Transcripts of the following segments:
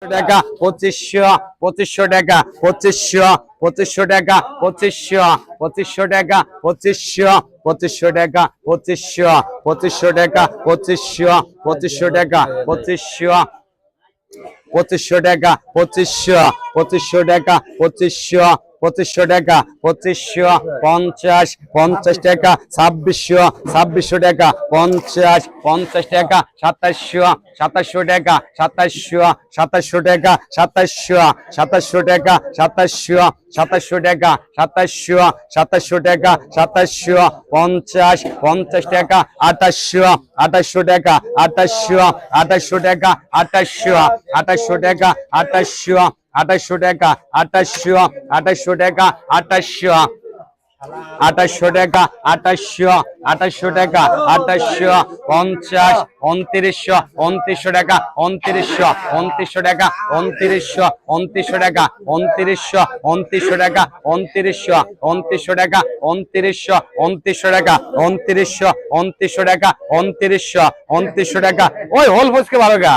টাকা 2500 টাকা 2500 টাকা 2500 টাকা 2500 টাকা 2500 টাকা 2500 টাকা 2500 টাকা 2500 টাকা 2500 টাকা 50 টাকা 2600 টাকা 50 টাকা 2700 টাকা 2700 টাকা 2700 টাকা 2700 টাকা 2700 টাকা 50 টাকা 2800 টাকা 2800 টাকা 2800 টাকা 2800 টাকা 2800 টাকা 2800 টাকা 2800 টাকা 50 2900 টাকা 2900 টাকা 2900 টাকা 2900 টাকা 2900 টাকা 2900 টাকা 2900 টাকা 2900 টাকা ওই হোল ফসকে ভালো গা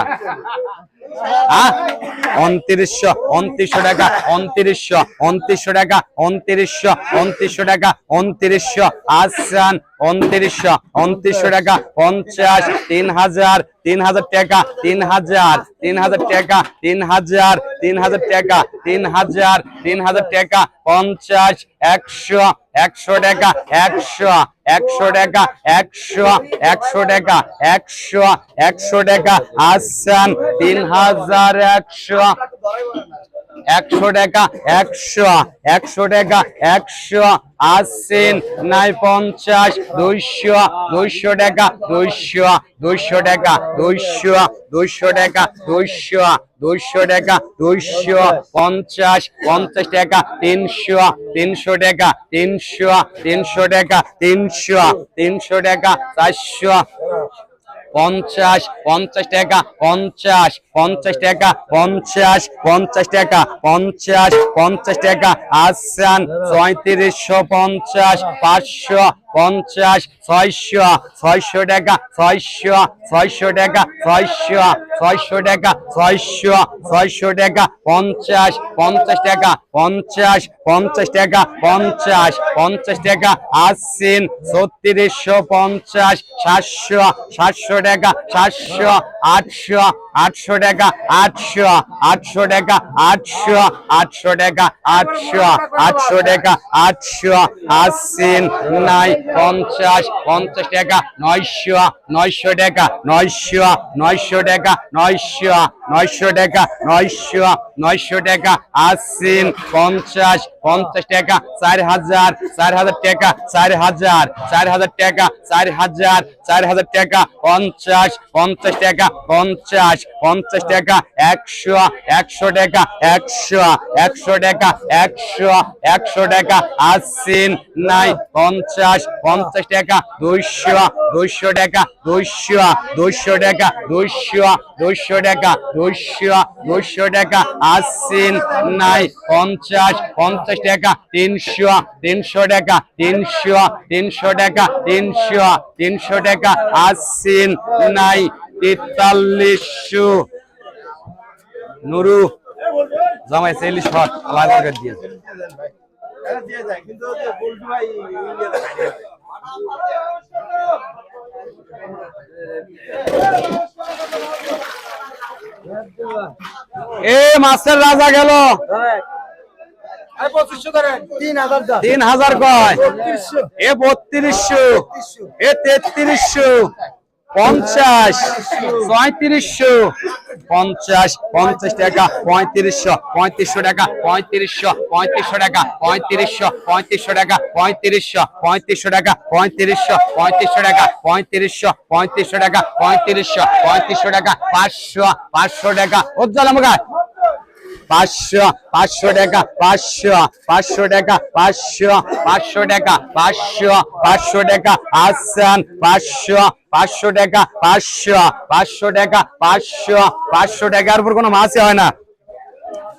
2900 টাকা 2900 টাকা 2900 টাকা 2900 আসান 2900 টাকা 50 3000 টাকা 3000 টাকা 3000 টাকা 3000 টাকা 50 100 টাকা 100 টাকা 100 টাকা 100 টাকা আসান 3100 100 টাকা 100 টাকা 100 আসেন নাই 50 200 টাকা 200 টাকা 200 টাকা 200 টাকা 250 টাকা 300 টাকা 300 টাকা 300 টাকা 400 50 টাকা 50 টাকা 50 টাকা 50 টাকা আসান 3750 550 600 টাকা 600 টাকা 600 টাকা 600 টাকা 50 টাকা 50 টাকা 50 টাকা আসেন 3650 700 টাকা 800 টাকা 800 টাকা 800 টাকা 800 টাকা 800 আসেন নাই 50 টাকা 900 টাকা 900 টাকা 900 টাকা 900 টাকা আসেন 50 টাকা 4000 টাকা 4000 টাকা 4000 টাকা 50 টাকা 50 টাকা 100 টাকা 100 টাকা 100 টাকা আসেন নাই 50 টাকা 200 টাকা 200 টাকা 200 টাকা 200 টাকা আসেন নাই 50 টাকা 300 টাকা 300 টাকা 300 টাকা আসেন নাই 4300 নুরু জামাই 40 শট আলাদা করে দিয়ে এ মাছের রাজা গেল 3000 কয় এ 3200 এ 3300 50 3700 50 টাকা 3500 টাকা 3500 টাকা 3500 টাকা 3500 টাকা 3500 টাকা 3500 টাকা 3500 টাকা 500 টাকা উজ্জ্বল আমাকে 500 টাকা 500 টাকা 500 টাকা 500 টাকা আসান 500 টাকা 500 টাকা 500 টাকার উপর কোনো মাছই হয় না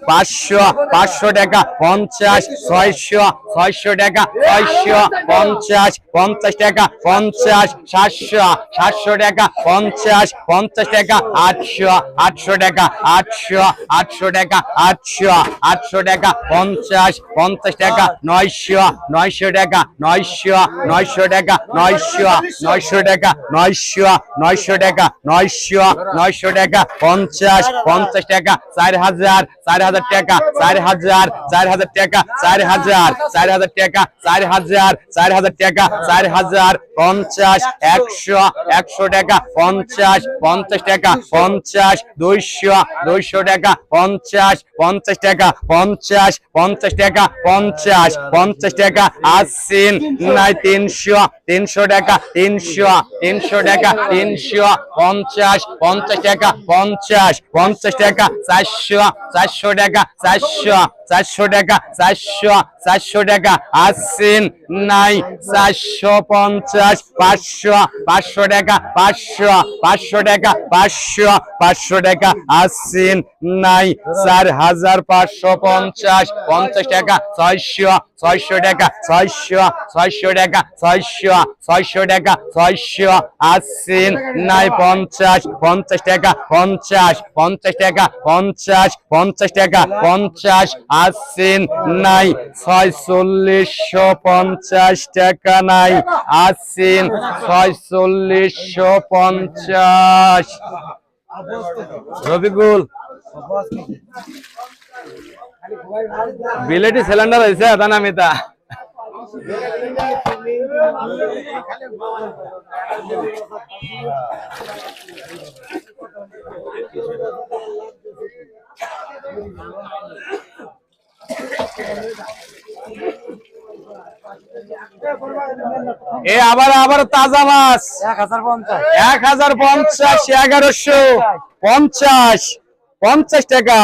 500 500 টাকা 50 600 600 টাকা 650 50 টাকা 50 700 700 টাকা 50 50 টাকা 800 800 টাকা 800 800 টাকা 800 800 টাকা 50 50 টাকা 900 900 টাকা 900 900 টাকা 900 900 টাকা 900 900 টাকা 900 900 টাকা 50 50 টাকা 4000 4000 টাকা 4000 4000 টাকা 4000 4000 টাকা 4000 4000 টাকা 4000 50 100 100 টাকা 50 50 টাকা 50 200 200 টাকা 50 50 টাকা 50 50 টাকা 50 50 টাকা 80 নাই 300 300 টাকা 300 300 টাকা 300 50 50 টাকা 50 50 টাকা 400 400 টাকা 400 400 টাকা 400 400 টাকা 80 নাই 450 500 500 টাকা 500 500 টাকা 500 500 টাকা 80 নাই 4550 50 টাকা 600 600 টাকা 600 600 টাকা 600 600 টাকা 600 80 নাই 50 50 টাকা 50 50 টাকা 50 50 টাকা 50 80 নাই 4650 টাকা নাই 80 4650 রবিকুল বিলেটি সিলিন্ডার হয়েছে এটা নামিতা এ আবার আবার তাজা মাছ 1050 1150 50 টাকা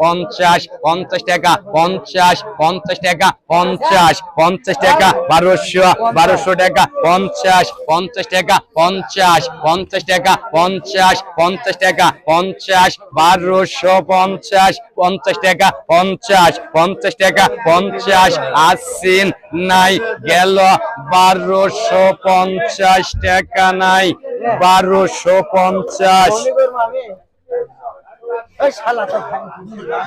50 50 টাকা 50 50 টাকা 50 50 টাকা 1200 1200 টাকা 50 50 টাকা 50 50 টাকা 50 50 টাকা 50 1250 50 টাকা 50 50 টাকা 50 80 নাই গেল 1250 টাকা নাই 1250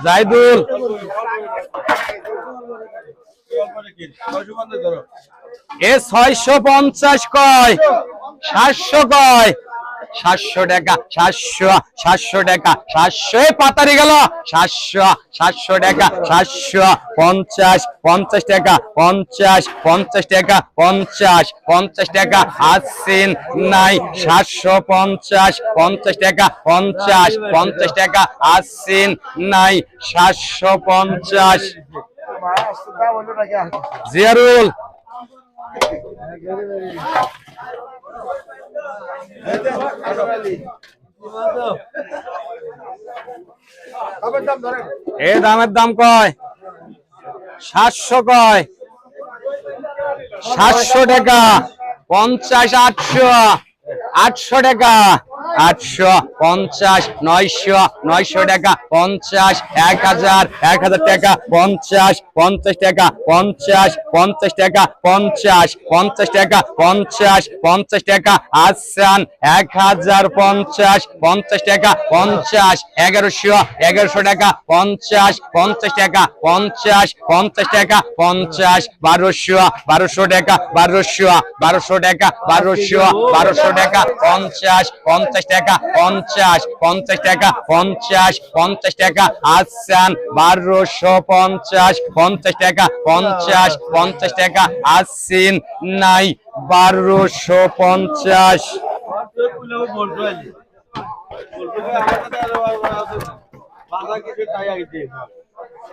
জাইদুল এ 650 কয় 700 কয় 700 টাকা 700 টাকা 700 পাতারি গেল 700 টাকা 750 50 টাকা 50 50 টাকা 50 50 টাকা 80 নাই 750 50 টাকা 50 50 টাকা 80 নাই 750 জিয়ারুল এ দামের দাম কয় 700 কয় 700 টাকা 50 800 টাকা 850 900 টাকা 50 1000 টাকা 50 50 টাকা 50 50 টাকা 50 50 টাকা 50 50 টাকা আসান 1050 50 টাকা 50 1100 টাকা 50 50 টাকা 50 50 টাকা 50 1200 টাকা 1200 টাকা 1200 টাকা 50 50 টাকা 50 50 টাকা 50 50 টাকা আসান 1250 50 টাকা 50 50 টাকা আসিন নাই 1250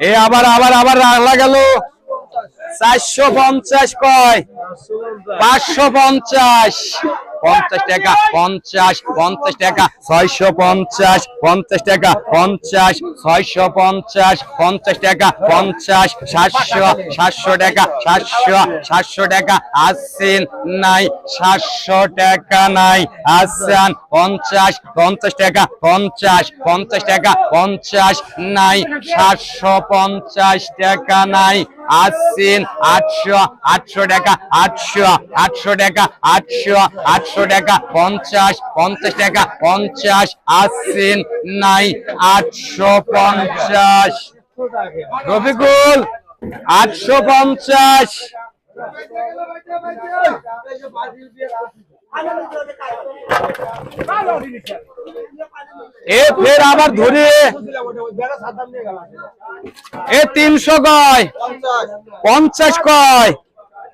এ আবার রাখলা গেল 450 কয় 550 50 টাকা 50 50 টাকা 650 50 টাকা 50 650 50 টাকা 50 700 700 টাকা 700 700 টাকা আসছেন নাই 700 টাকা নাই আসছেন 50 50 টাকা 50 50 টাকা 50 নাই 750 টাকা নাই আসছেন 800 800 টাকা 800 800 টাকা 800 800 টাকা 50 50 টাকা 50 আসছেন নাই 850 রফিকুল 850 এ ফের আবার ধরে এ 300 কয় 50 কয়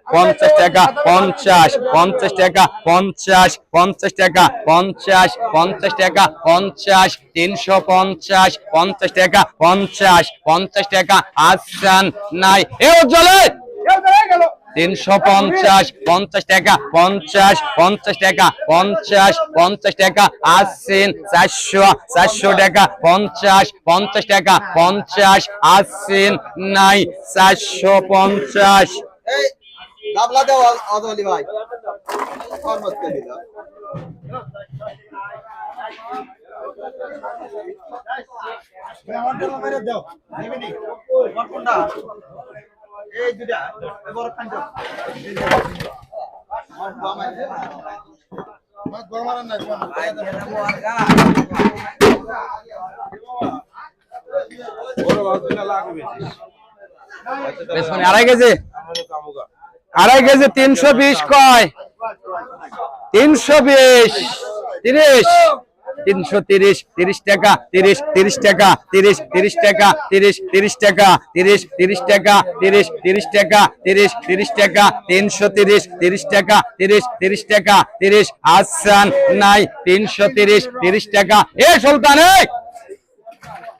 50 টাকা 50 50 টাকা 50 50 টাকা 50 50 টাকা 50 350 50 টাকা 50 50 টাকা আসছেন নাই এ চলে 350 50 টাকা 50 50 টাকা 50 50 টাকা আসছেন 400 400 টাকা 50 50 টাকা 50 আসছেন নাই 450 গাবলা দাও আদলি ভাই ফরমাত করে দাও আমাদের মেরে দাও নিবিনি কোনটা এই দুটা বড় খান দাও মত গরমার না ভাই দেবো আরগা বড় বাজুলা লাগবে বেশ মানে আড়াই কেজি 320 কয় 320 30 330 30 টাকা 30 30 টাকা 30 30 টাকা 30 30 টাকা 30 30 টাকা 30 30 টাকা 30 30 টাকা 330 30 টাকা 30 30 টাকা 30 আসছেন নাই 330 30 টাকা এ সুলতান এই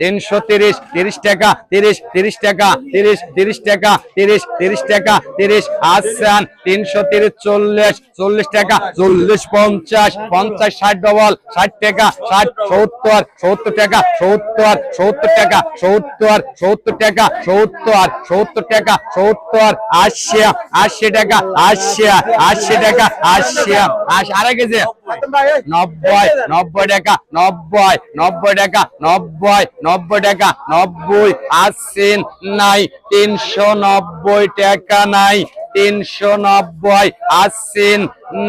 330 30 টাকা 30 30 টাকা 30 30 টাকা 30 30 টাকা 30 আসছেন 330 40 40 টাকা 40 50 50 60 ডবল 60 টাকা 60 70 70 টাকা 70 70 টাকা 70 70 টাকা 70 70 টাকা 70 80 80 টাকা 80 80 টাকা 80 আড়াই কেজি 90 90 টাকা 90 90 টাকা 90 90 টাকা 90 আসছেন নাই 390 টাকা নাই 390 আসছেন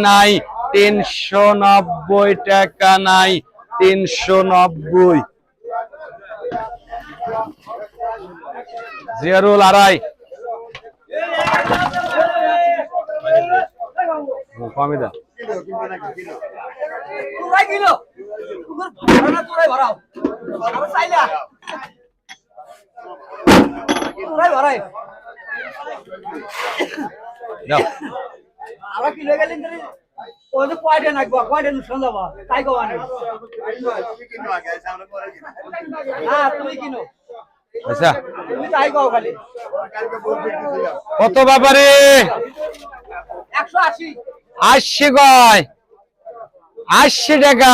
নাই 390 টাকা নাই 390 জিয়ারুল আড়াই কমে দাও পুরাই কিলো পুরো পুরাই ভরাও আবার চাইলা পুরাই ভরাই দাও আবার কিলো গেলেন ধরে ওই তো কয়টা নাকবো কয়টা নুকসান যাবো তাই কো মানে হ্যাঁ তুমি কিনো আচ্ছা তুমি তাই কও খালি কত ব্যাপারে 180 80 কয় 80 টাকা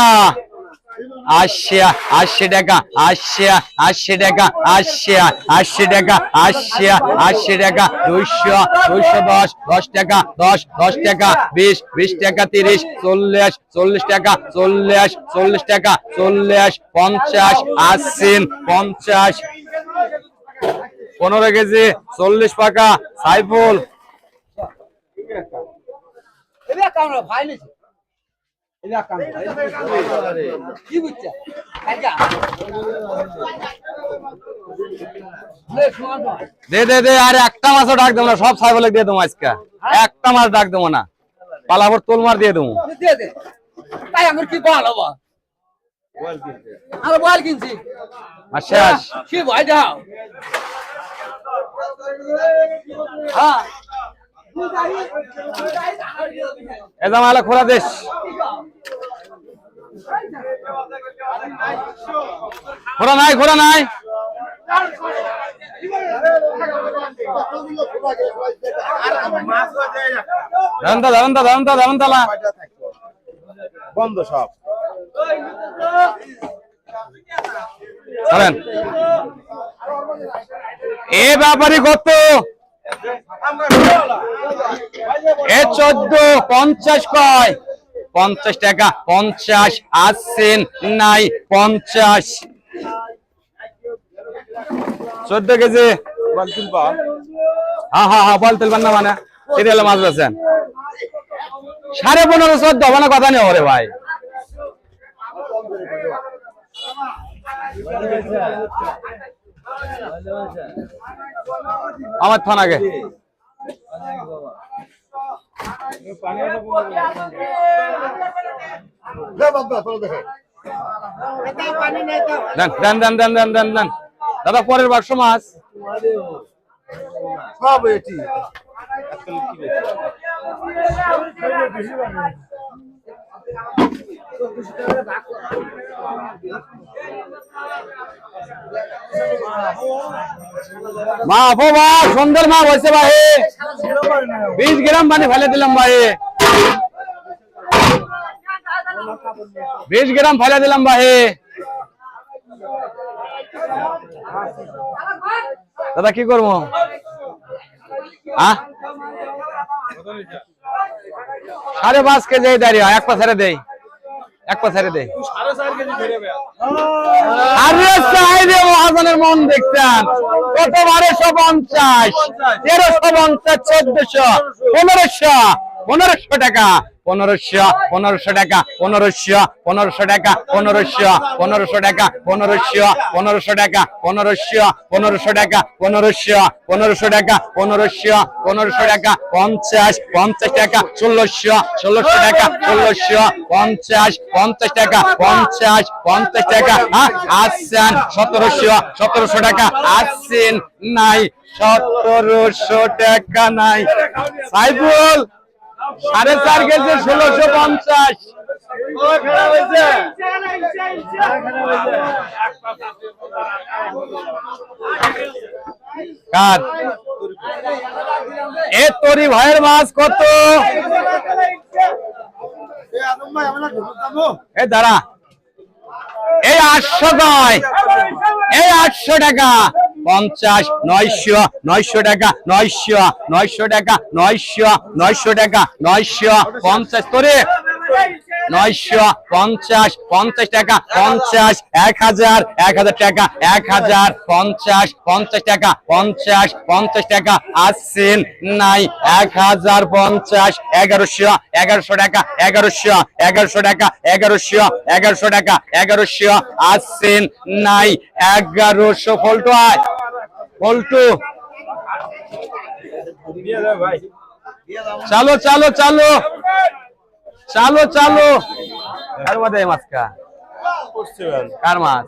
80 80 টাকা 80 80 টাকা 80 80 টাকা 80 80 টাকা 200 210 10 টাকা 10 10 টাকা 20 20 টাকা 30 40 40 টাকা 40 40 টাকা 40 50 80 50 15 কেজি 40 টাকা সাইফুল এবার কামরা ভাই নিছে এবার কামরা কি বুঝছা কাজা দে দে দে আরে একটা মাছও ডাক দেবো না সব সাইফুলে দিয়ে দেবো আজকে একটা মাছ ডাক দেবো না পালাবর তোল মার দিয়ে দেবো দে দে তাই আমার কি বল হবো আমরা বল কিনছি শেষ কি ভাই দাও হ্যাঁ এ জামালা খোলা দেশ খোলা নাই খোলা নাই ধান তালা বন্ধ সব। চলেন এ ব্যাপারে কত এ 1450 কয় 50 টাকা 50 আসছেন নাই 50 14 কেজি বালতিল পা হ্যাঁ হ্যাঁ হ্যাঁ বল তুলবেন না মানে এটা হলো মাছ বেছেন 15.5 14 মানে কথা নেই ওরে ভাই আমার থান আগে দেন দেন দেন দেন দেন দেন দাদা পরের বাক্স মাছ সব এটি মা বাবা সুন্দর মা বলছে ভাই 20 গ্রাম পানি ফেলে দিলাম ভাই 20 গ্রাম ফেলে দিলাম ভাই দাদা কি করবো হ্যাঁ 5.5 কেজি দাঁড়িয়ে এক পা ছেড়ে দেই এক পা ছেড়ে দেই 4.5 কেজি ধরে বে আরে সাইডে মহাজনের মন দেখছেন কত 1250 1350 1400 1500 টাকা 1500 টাকা 1500 টাকা 1500 টাকা 1500 টাকা 1500 টাকা 1500 টাকা 1500 টাকা 50 টাকা 1600 টাকা 50 টাকা 50 টাকা আসছেন 1700 টাকা আসছেন নাই 1700 টাকা নাই সাইফুল 4.5 কেজি 1650 কার এ তোরি ভাইয়ের মাছ কত এ দাঁড়া এই 800 কয় এই 800 টাকা 50 900 টাকা 900 টাকা 900 টাকা 950 তোরে 950 টাকা 50 1000 টাকা 1000 50 টাকা 50 টাকা আসছেন নাই 1050 1100 টাকা 1100 টাকা 1100 টাকা 1100 আসছেন নাই 1100 ফল্টু আয় ফল্টু চালো চালো চালো চালো চালো আর মধ্যে মাছ কার মাছ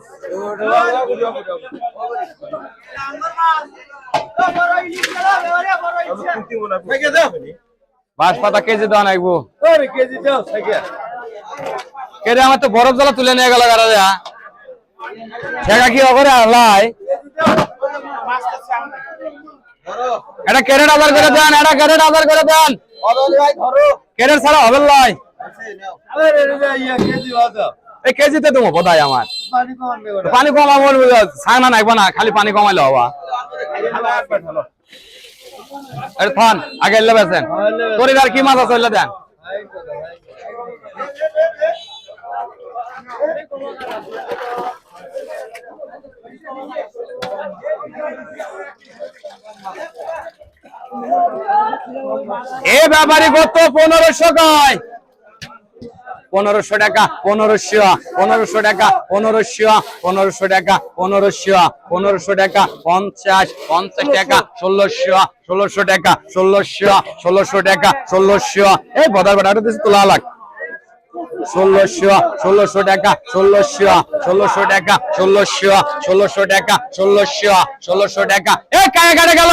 বাঁশ পাতা কেজি দেওয়া নাইবো কেটে আমার তো বরফ জলা তুলে নিয়ে গেল সেটা কি করে আল্লাহ এটা ক্যারেট আদার করে দেন এটা ক্যারেট আদার করে দেন ক্যারেট ছাড়া হবে লাই এই কেজিতে দেবো বোধহয় আমার পানি কমাবো ছানা নাইবো না খালি পানি কমাইলে হবা থান আগে এলে বেছেন তোর আর কি মাছ আছে এলে দেন এ ব্যাপারে কত 1500 কয় 1500 টাকা 1500 টাকা 1500 টাকা 1500 টাকা 50 টাকা 1600 টাকা 1600 টাকা 1600 এই বদার বাড়াটা দিছে তোলা লাগ 1600 টাকা 1600 টাকা 1600 টাকা 1600 টাকা এ কায় কাটে গেল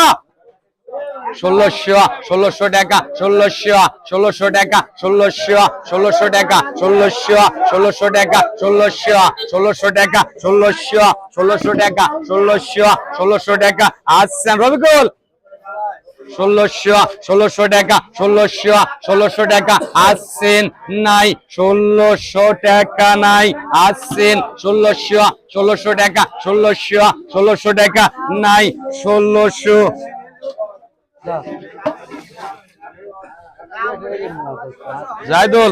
1600 টাকা 1600 টাকা 1600 টাকা 1600 টাকা 1600 টাকা 1600 টাকা 1600 টাকা আসছেন রবিকুল ষোলোশো টাকা 1600 টাকা আসছেন নাই 1600 টাকা নাই আসছেন 1600 টাকা 1600 টাকা নাই 1600 জায়দুল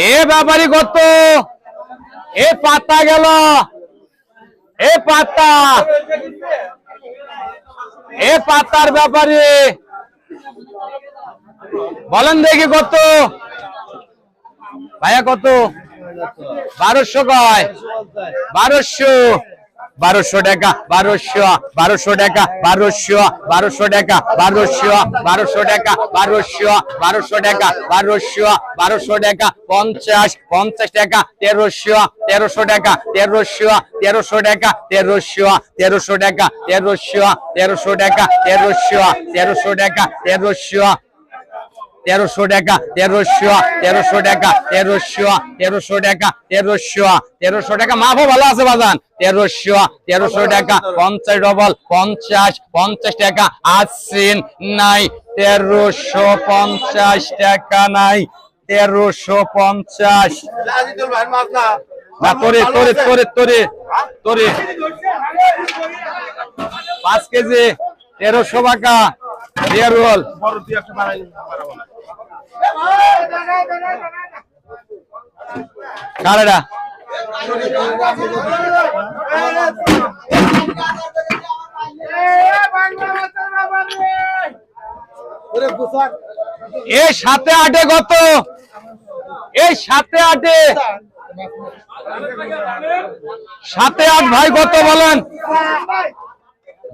এ ব্যাপারী কত এ পাতা গেল এ পাতার ব্যাপারে বলেন দেখি কত ভাইয়া কত 1200 কয় 1200 টাকা 1200 টাকা 1200 টাকা 1200 টাকা 1200 টাকা 1200 টাকা 50 টাকা 1300 টাকা 1300 টাকা 1300 টাকা 1300 টাকা 1300 টাকা 1300 টাকা 1300 টাকা 1300 টাকা মাফও ভালো আছে বাজান 1300 টাকা 50 ডবল 50 টাকা আসছেন নাই 1350 টাকা নাই 1350 না তোরে 5 কেজি 1300 টাকা রোল কারেডা এই 7-8 কত এই 7-8 7-8 ভাই কত বলেন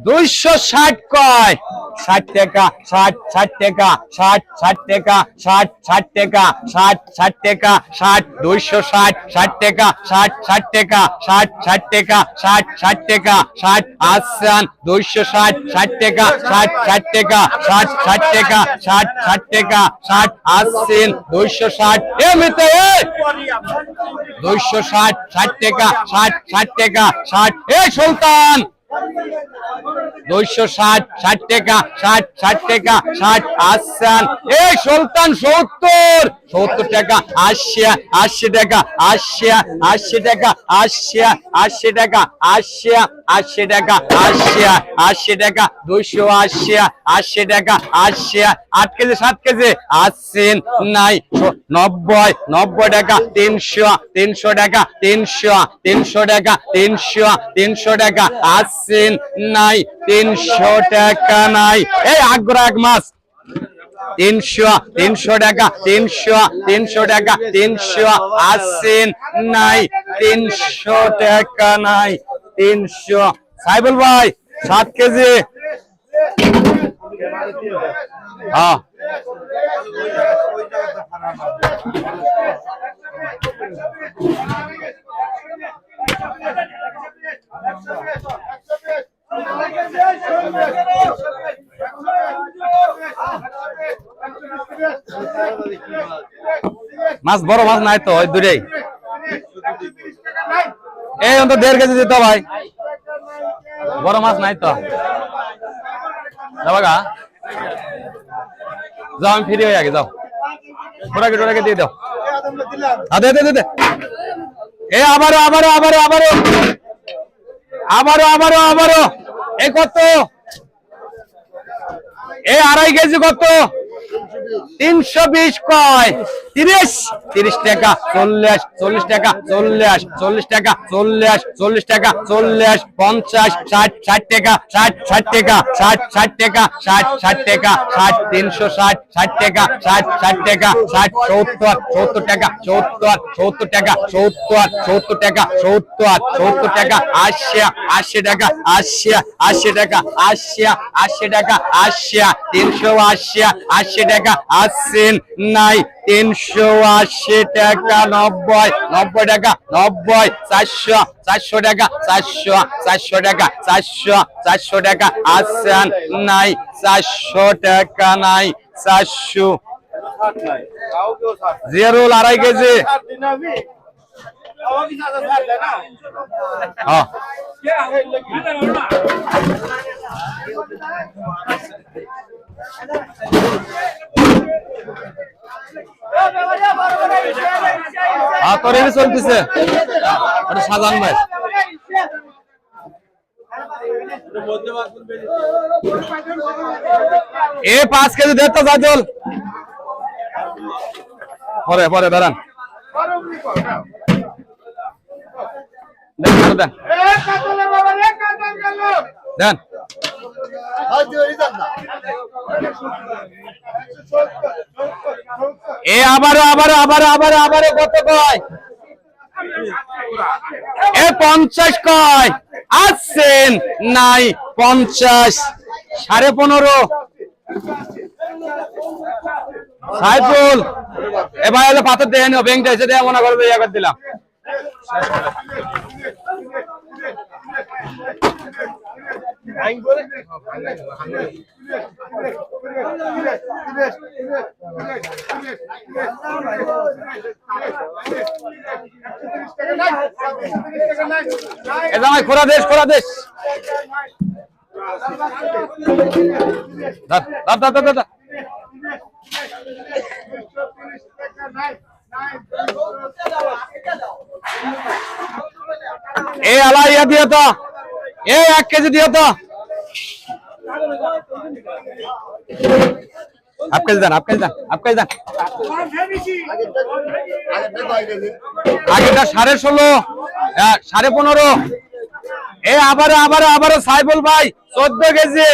260 কয় 60 টাকা 60 টাকা 60 টাকা 60 টাকা 60 টাকা 260 60 টাকা 60 টাকা 60 টাকা 60 টাকা 60 আসছেন 260 60 টাকা 60 টাকা 60 টাকা 60 টাকা 60 আসছেন 260 এমনিতে 260 60 টাকা 60 টাকা 60 এই সুলতান 260 60 টাকা 60 টাকা 60 আসছেন এই সুলতান 70 টাকা 80 টাকা 80 টাকা 80 টাকা 80 টাকা 80 টাকা 280 টাকা 80 8 কেজি 7 কেজি আসছেন নাই 90 টাকা 300 টাকা 300 টাকা 300 টাকা আসছেন নাই 300 টাকা নাই এই আগ্রাগ মাছ 300 টাকা 300 টাকা 300 আসছেন নাই 300 টাকা নাই 300 সাইবুল ভাই 7 কেজি হ্যাঁ মাছ বড় মাছ নাই তো ওই দূরেই এই অন্ত 1.5 কেজি দিত ভাই বড় মাছ নাই তো যাবা গা যাও আমি ফিরে হয়ে আগে যাও টোরাকে দিয়ে দাও দে এ আবারও এই কত এই 2.5 কেজি কত 320 কয় 30 টাকা 40 টাকা 40 টাকা 40 টাকা 40 50 60 টাকা 60 টাকা 60 টাকা 60 টাকা 60 360 টাকা 60 টাকা 70 টাকা 70 টাকা 70 টাকা 70 টাকা 80 টাকা 80 টাকা 80 টাকা 380 টাকা আসছেন নাই 380 টাকা 90 টাকা 90 400 টাকা 400 টাকা 400 টাকা আসছেন নাই 400 টাকা নাই 400 জিয়ারুল 2.5 কেজি হ্যাঁ তোর এনে চলতেছে ওটা সাজান ভাই এ 5 কেজি দে তো জাজল পরে পরে দাঁড়ান দেন দেন এ আবারও কত কয় এ 50 কয় আসছেন নাই 50 15.5 সাইফুল এ ভাই হলো পাথর দেয় না ব্যাংকটা এসে দেয়া মনে করবে ইয়া করে দিলাম এটা ভাই খোরা দেশ দাদা এ আলা ইয়া দিও তো এ 1 কেজি দিও তো হাফ কেজি দেন আগেটা 16.5 15.5 এ আবারও সাইফুল ভাই 14 কেজি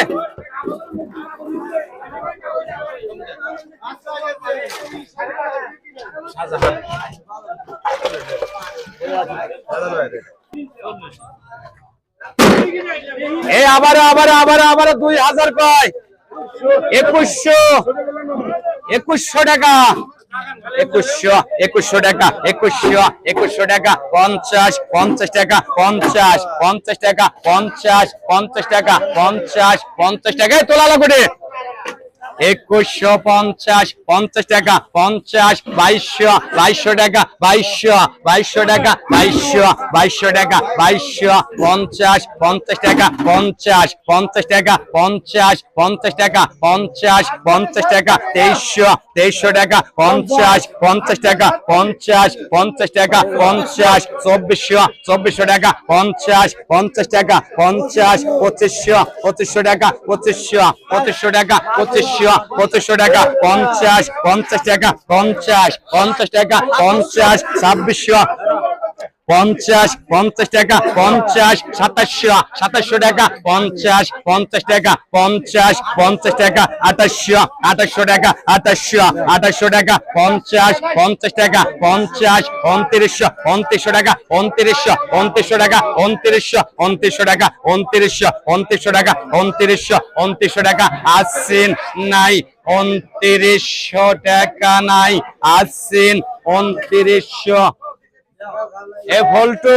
এ আবারও 2000 কয় 2100 টাকা 2100 টাকা 2100 টাকা 50 টাকা 50 টাকা 50 টাকা 50 টাকায় তোলা লাগবে 2150 টাকা 50 2200 টাকা 2200 টাকা 2200 টাকা 50 টাকা 50 টাকা 50 টাকা 50 টাকা 2300 টাকা 50 টাকা 50 টাকা 2400 টাকা 50 টাকা 2500 টাকা 2500 টাকা 2500 টাকা 50 টাকা 50 টাকা 2600 50 টাকা 2700 টাকা 50 টাকা 50 টাকা 2800 টাকা 2800 টাকা 50 টাকা 2900 টাকা 2900 টাকা 2900 টাকা 2900 টাকা আসছেন নাই 2900 টাকা নাই আসছেন 2900 এ ভল্টু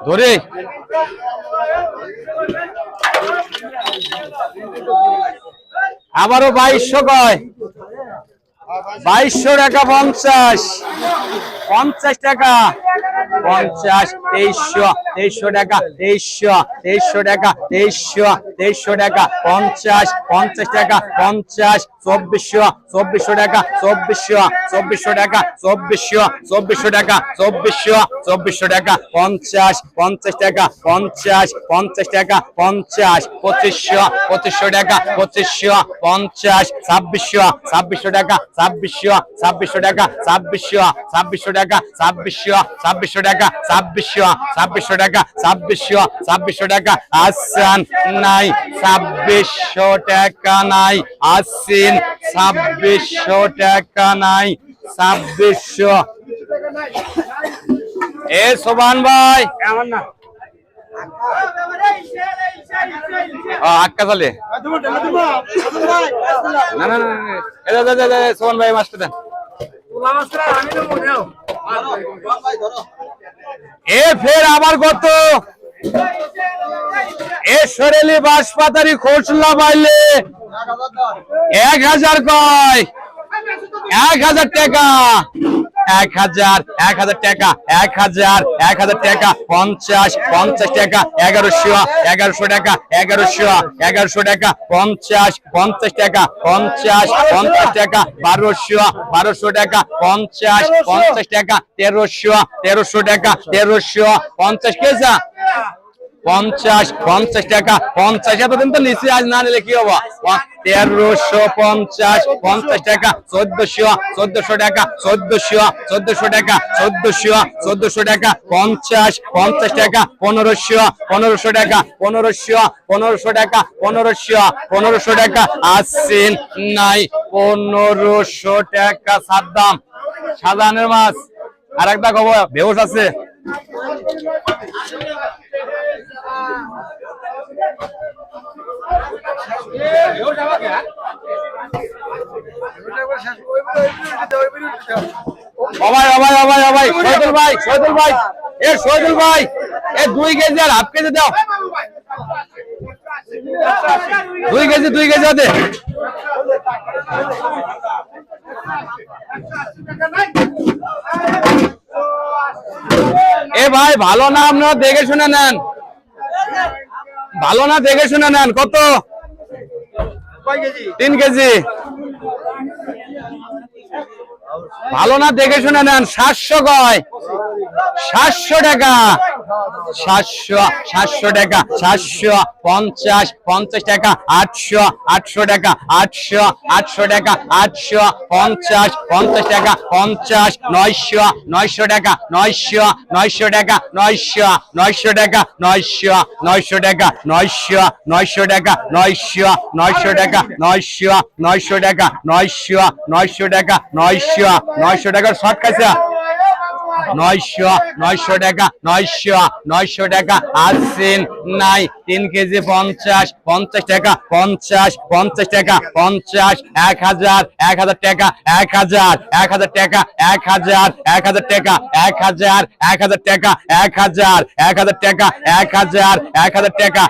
ধরে আবারও 2200 কয় 2200 টাকা 50 টাকা 50 2300 টাকা 2300 টাকা 2300 টাকা 50 টাকা 50 2400 টাকা 2400 টাকা 2400 টাকা 2400 টাকা 50 টাকা 50 টাকা 50 2500 টাকা 2500 2600 টাকা 2600 টাকা 2600 টাকা 2600 টাকা 2600 টাকা 2600 টাকা আসছেন নাই 2600 টাকা নাই আসছেন 2600 টাকা নাই 2600 এ সোবান ভাই কেমন না আক্কা চলে না না না সোবান ভাই মাস্টার দেন এ ফের আবার কত এ সরেলি বাঁশপাতারি খোসলা বাইলে 1000 কয় 1000 টাকা 1000 টাকা 1000 টাকা 50 টাকা 1100 টাকা 1100 টাকা 50 টাকা 50 টাকা 1200 টাকা 50 টাকা 1300 টাকা 50 কেসা 50 টাকা 50 এতদিন তো নিচে আজ না নিলে কি হবো 1350 টাকা 1400 টাকা 1400 টাকা 1400 টাকা 50 টাকা 1500 টাকা 1500 টাকা 1500 টাকা আসছেন নাই 1500 টাকা সাদ্দাম সাজানের মাছ আর একটা খবর বেউস আছে শহীদুল ভাই এ 2 কেজি আর হাফ কেজি দাও 2 কেজি আছে এ ভাই ভালো না আপনারা দেখে শুনে নেন কত 3 কেজি ভালো না দেখে শুনে নেন 700 কয় 700 টাকা 700 টাকা 750 টাকা 800 টাকা 800 টাকা 850 টাকা 50 900 টাকা 900 টাকা 900 টাকা 900 টাকা 900 টাকা 900 টাকা 900 টাকা শর্ট খাইছে 900 টাকা 900 টাকা আসছেন নাই 3 কেজি 50 টাকা 50 টাকা 50 1000 টাকা 1000 টাকা 1000 টাকা 1000 টাকা 1000 টাকা 1000 টাকা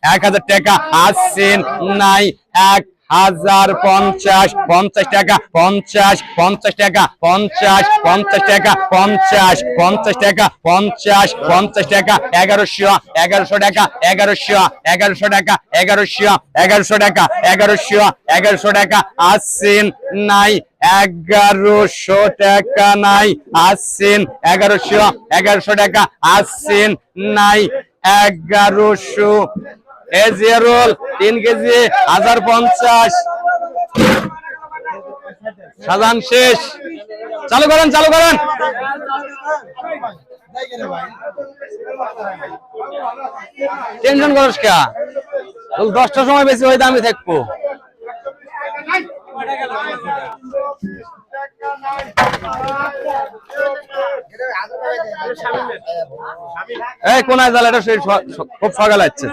1000 টাকা আসছেন নাই 1050 টাকা 50 টাকা 50 টাকা 50 টাকা 50 টাকা 1100 টাকা 1100 টাকা 1100 টাকা 1100 টাকা আসছেন নাই 1100 টাকা নাই আসছেন 1100 টাকা আসছেন নাই 1100 এ জিয়ারুল 3 কেজি 1050 সাজান শেষ চালু করেন টেনশন করস কে 10টার সময় বেশি হয়তো আমি থাকবো এই কোনায় জাল এটা খুব সকালে আছে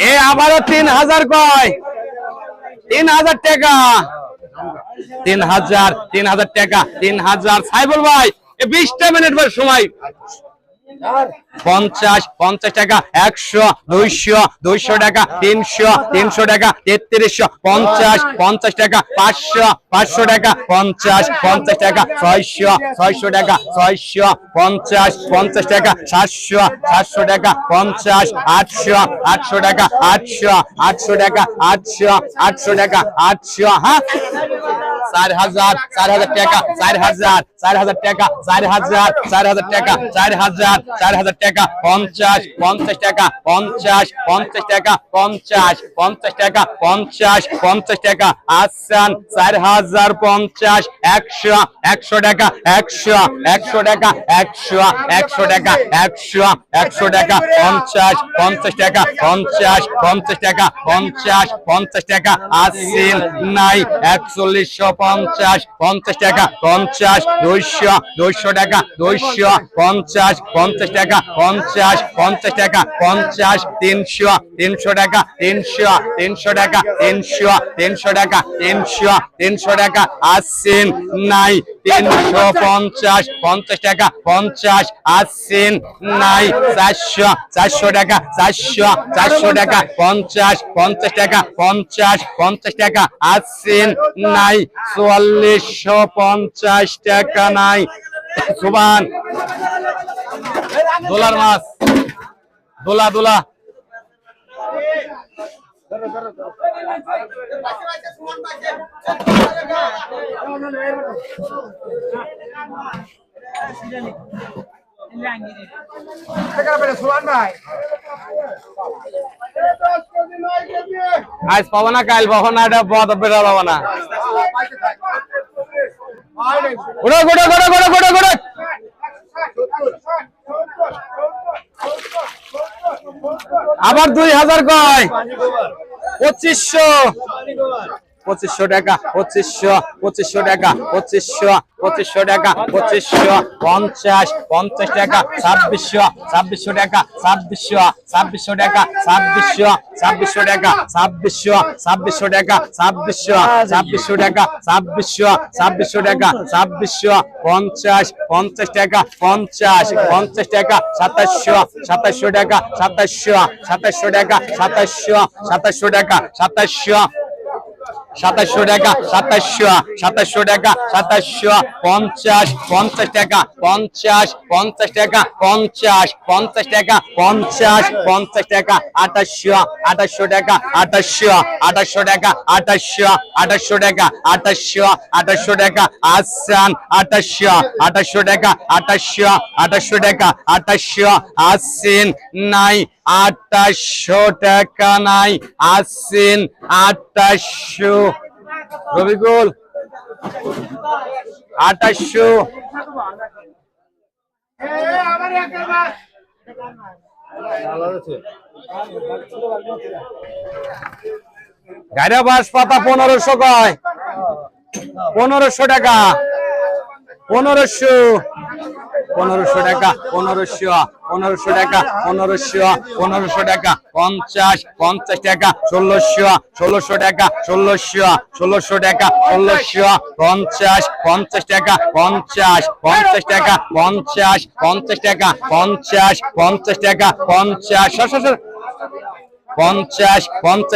এ আবারও 3000 কয় 3000 টাকা 3000 টাকা 3000 সাইবুল ভাই 20টা মিনিট সময় 50 টাকা 100 200 টাকা 300 টাকা 3350 টাকা 500 টাকা 50 টাকা 600 টাকা 50 টাকা 700 টাকা 50 800 টাকা 800 টাকা 800 টাকা 800 হ্যাঁ 4000 টাকা 4000 টাকা 4000 টাকা 4000 টাকা 50 টাকা 50 টাকা 50 টাকা 50 টাকা আসান 4050 100 টাকা 100 টাকা 100 টাকা 100 টাকা 50 টাকা 50 টাকা 50 টাকা আসিন নাই 4150 টাকা 50 200 টাকা 250 টাকা 50 টাকা 50 300 টাকা 300 টাকা 300 টাকা 300 টাকা আসিন নাই 350 টাকা 50 আসিন নাই 400 টাকা 400 টাকা 50 টাকা 50 টাকা আসিন নাই 4450 টাকা নাই সুবান ডলার মাছ দোলা আজ পাবো না কাল পাবো না এটা বদ বেড়া পাবো না আবার 2000 কয় 2500 টাকা 2500 টাকা 2500 টাকা 50 টাকা 2600 টাকা 2600 টাকা 2600 টাকা 2600 টাকা 2600 টাকা 2600 টাকা 50 টাকা 50 টাকা 2700 টাকা 2700 টাকা 2700 টাকা 2700 টাকা 2700 টাকা 50 টাকা 50 টাকা 50 টাকা 50 টাকা 2800 টাকা 2800 টাকা 2800 টাকা 2800 টাকা আসান 2800 টাকা 2800 টাকা 2800 আসিন নাই 2800 টাকা নাই আসিন 2800 রবিকুল 2800 গাড়ি বাস পাতা 1500 কয় 1500 টাকা 1500 টাকা 1500 টাকা 1500 টাকা 50 টাকা 1600 টাকা 1600 টাকা 50 টাকা 50 টাকা 50 টাকা 50 টাকা 50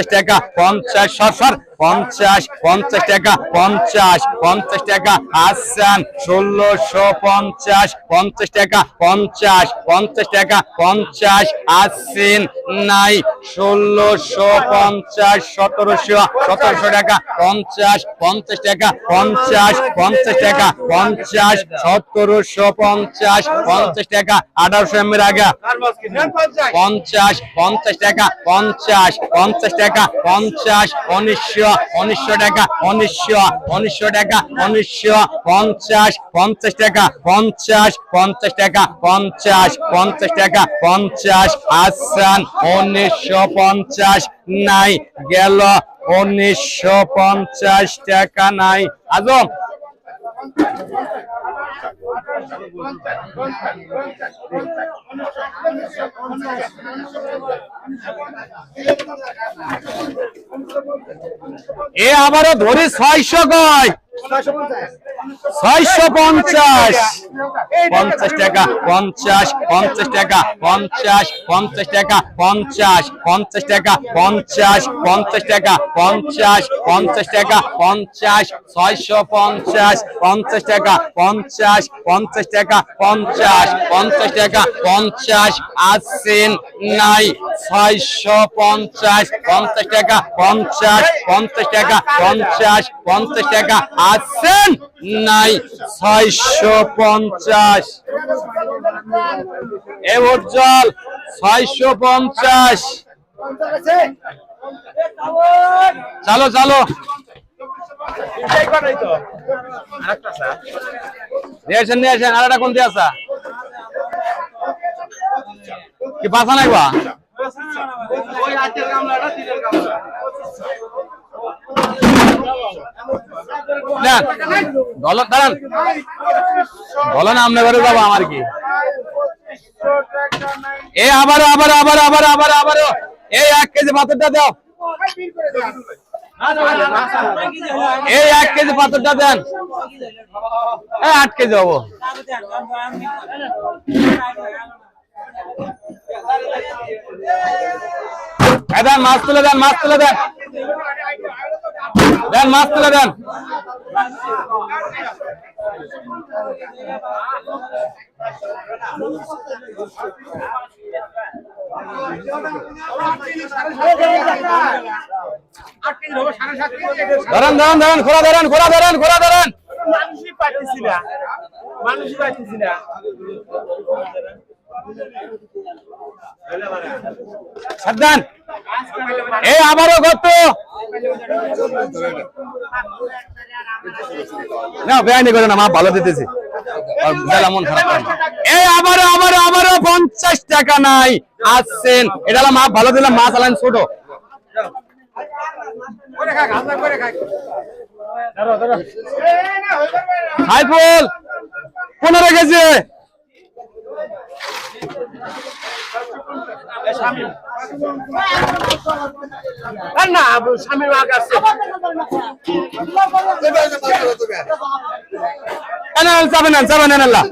টাকা 50 টাকা 50 টাকা আসান 1650 50 টাকা 50 টাকা 50 আসিন নাই 1650 1700 টাকা 50 টাকা 50 টাকা 1750 50 টাকা 1800 এর আগে 50 টাকা 50 টাকা 50 1900 টাকা 1900 টাকা 50 টাকা 50 টাকা 50 টাকা 50 আসান 1950 নাই গেল 1950 টাকা নাই আজম এ আবারও ধরি 600 কয় 650 50 টাকা 50 টাকা 50 টাকা 50 টাকা 50 টাকা 50 টাকা 50 650 50 টাকা 50 টাকা 50 টাকা 50 আসিন নাই 650 50 টাকা 50 টাকা 50 টাকা আছেন নাই 650 এ উজ্জ্বল 650 চলো চলো নিয়ে আসেন আর একটা কোন দিয়ে আসা কি বাসা নাই বা ওই হাতের গামলাটা দিলের গামলা দাঁড়ান বলো না আমরা ঘরে যাবো আমার কি এ আবারও এই 1 কেজি পাথরটা দাও এই 1 কেজি পাথরটা দেন 8 কেজি হবো দেন মাছ তুলে দেন মাছ তুলে দেন মাছ তুলে দেন ধরেন ঘোরা ধরেন মানুষই পাইতেছি না সাবধান এই আবারও কত না বেআইনি করে না মা ভালো দিতেছি মন খারাপ এই আবারও 50 টাকা নাই আসছেন এটা মা ভালো দিলাম মাছ আলাইন ছোট সাইফুল 15 কেজি না স্বামীর মা কাছে যাবেন আল্লাহ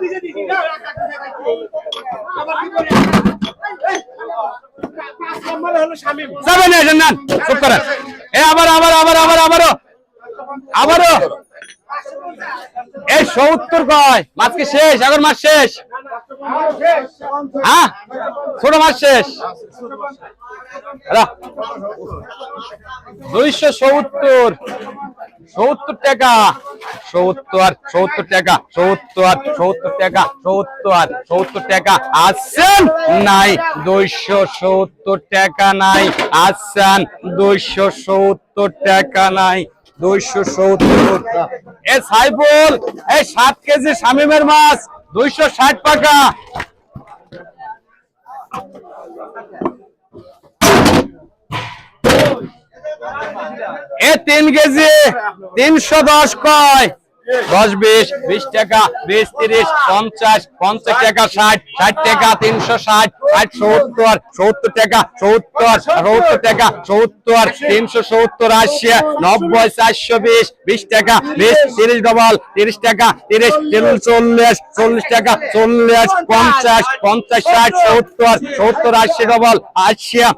যাবেন না চুপ করেন এই আবারও এই 70 কয় মাছ কি শেষ আগের মাছ শেষ হ্যাঁ ছোট মাছ শেষ 270 টাকা 70 টাকা আসছেন নাই 270 টাকা নাই আসছেন 270 টাকা নাই 270 এ সাইফুল এই 7 কেজি শামিমের মাছ 260 টাকা এ 3 কেজি 310 কয় 10 20 টাকা 20 30 50 টাকা 60 টাকা 360 70 টাকা 70 টাকা 70 370 80 90 420 20 টাকা 20 30 ডবল 30 টাকা 30 40 টাকা 40 50 60 70 ডবল 80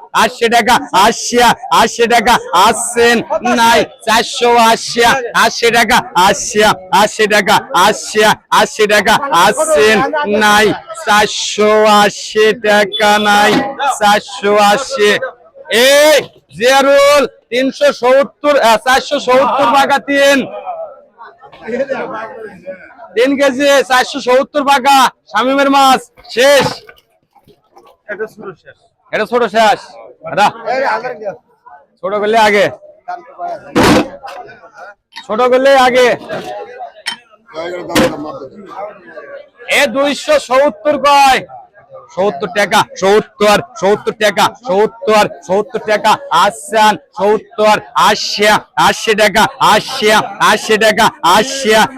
টাকা 80 টাকা আসছেন নাই 480 টাকা 80 টাকা 80 টাকা আসছেন নাই 480 টাকা নাই 480 এই জিয়ারুল 370 470 টাকা 3 কেজি 470 টাকা শামিমের মাছ শেষ এটা ছোট শেষ ছোট করলে আগে এ 270 কয় 70 টাকা 70 টাকা 70 টাকা আসছেন 70 80 টাকা 80 টাকা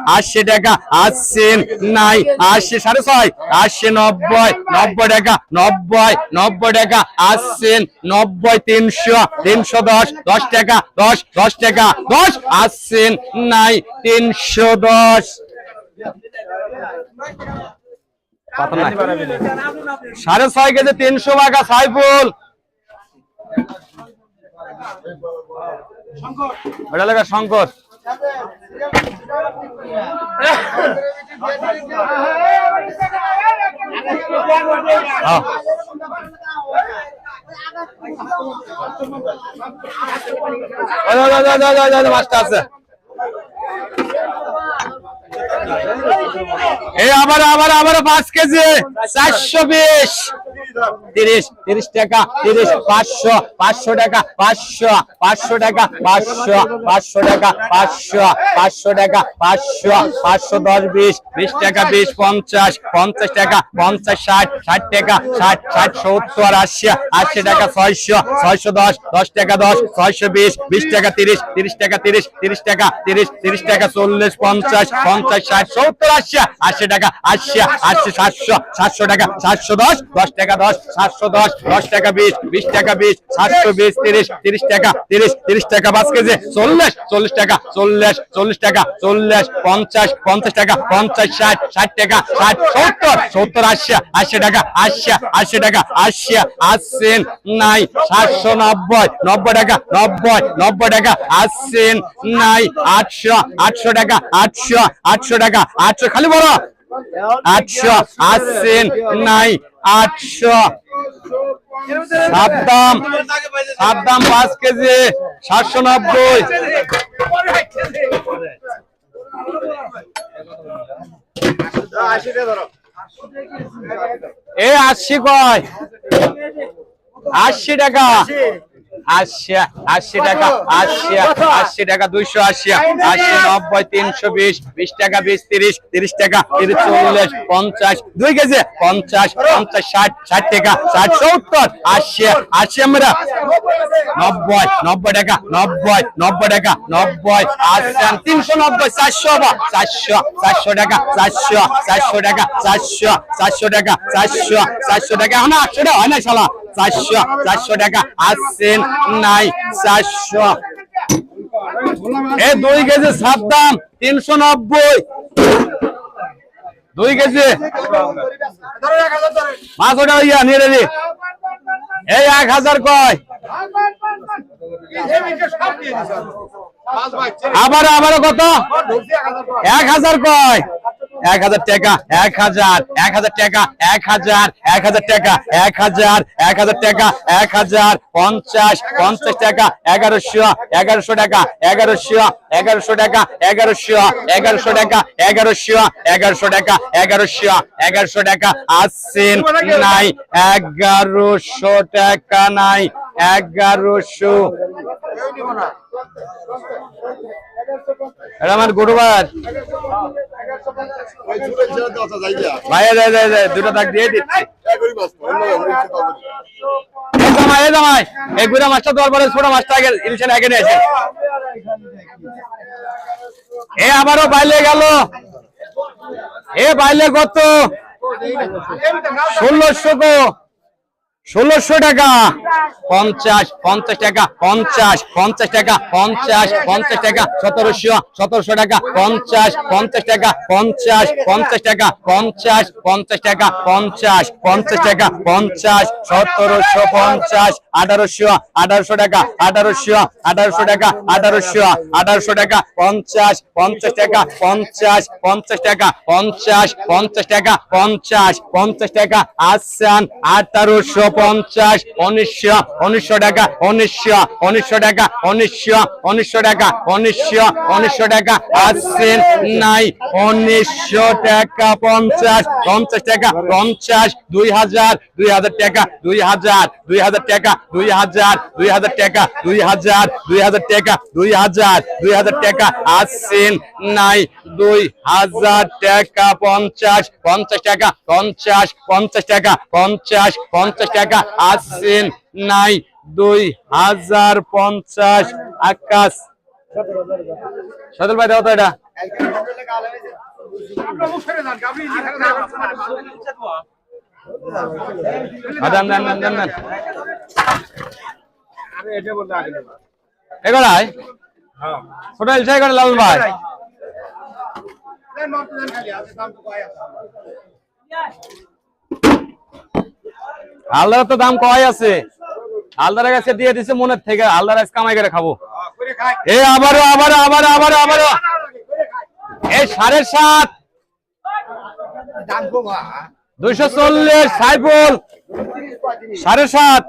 80 টাকা আসছেন নাই 80 6.5 80 90 টাকা 90 টাকা আসছেন 90 310 10 টাকা 10 টাকা 10 আসছেন নাই 310 6.5 কেজি 300 টাকা সাইফুল এটা লাগা শঙ্কর মাছটা আছে এই আবার আবার আবার 5 কেজি 420 30 30 টাকা 30 500 500 টাকা 500 500 টাকা 500 500 টাকা 500 500 টাকা 500 510 20 20 টাকা 20 50 50 টাকা 50 60 60 টাকা 60 60 70 80 80 টাকা 600 610 10 টাকা 10 620 20 টাকা 30 30 টাকা 30 30 টাকা 30 30 টাকা 40 50 50 60 70 80 80 টাকা 80 80 700 700 টাকা 710 10 টাকা 10 710 10 টাকা 20 20 টাকা 20 720 30 30 টাকা 30 30 টাকা 5 কেজি 40 40 টাকা 40 40 টাকা 40 50 50 টাকা 50 60 60 টাকা 60 70 70 80 80 টাকা 80 80 টাকা 80 80 নাই 790 90 টাকা 90 90 টাকা 80 নাই 800 800 টাকা 800 800 টাকা 800 খালি বড় 800 80 নাই 800 সাবধান 5 কেজি 790 এ 80 কয় 80 টাকা 80 80 টাকা 80 80 টাকা 280 80 90 320 20 টাকা 20 30 30 টাকা 30 40 50 2 কেজি 50 50 60 60 টাকা 60 70 80 80 আমরা 90 90 টাকা 90 90 টাকা 90 80 390 400 বা 400 400 টাকা 400 400 টাকা 400 400 টাকা 400 400 টাকা না 800 টাকা হয় না শালা 400 400 টাকা 80 নাই 400 এ 2 কেজি সাত দাম 390 2 কেজি 500 টাকা ইয়া নিয়ে রে এই 1000 কয় আবার আবার কত 1000 কয় 1000 টাকা 1000 1000 টাকা 1000 1000 টাকা 1000 1000 টাকা 1000 50 50 টাকা 1100 1100 টাকা 1100 1100 টাকা 1100 1100 টাকা 1100 1100 টাকা 1100 1100 টাকা 80 নাই 1100 টাকা নাই 1100 এটা আমার গুরুবার ভাইয়া যায় যায় যায় দুটো দাগ দিয়ে দিচ্ছি এই জামাই এই গুড়া মাছটা দেওয়ার পরে ছোট মাছটা আগে ইলিশের আগে নিয়ে আসে এ আবারও বাইলে গেল এ বাইলে কত 1600 টাকা 50 50 টাকা 50 50 টাকা 50 50 টাকা 1700 টাকা 50 50 টাকা 50 50 টাকা 50 50 টাকা 50 50 টাকা 50 1750 1800 টাকা 1800 টাকা 1800 টাকা 50 50 টাকা 50 50 টাকা 50 50 টাকা 50 50 টাকা আসান 1850 1900 টাকা 1900 টাকা 1900 টাকা 1900 টাকা আসছেন নাই 1900 টাকা 50 50 টাকা 50 2000 টাকা 2000 টাকা 2000 টাকা 2000 টাকা 2000 টাকা আসছেন নাই 2000 টাকা 50 50 টাকা 50 টাকা 50 টাকা আসছেন নাই 2050 আকাশ সদল ভাই দাও তো এটা এগারাই ছোট ইলশা এগারো লাল ভাই আল্লাহর তো দাম কয় আছে আল্লাহর কাছে দিয়ে দিছে মনের থেকে আল্লাহর কাছে কামাই করে খাবো এই আবারও এই 7.5 240 সাইফুল 7.5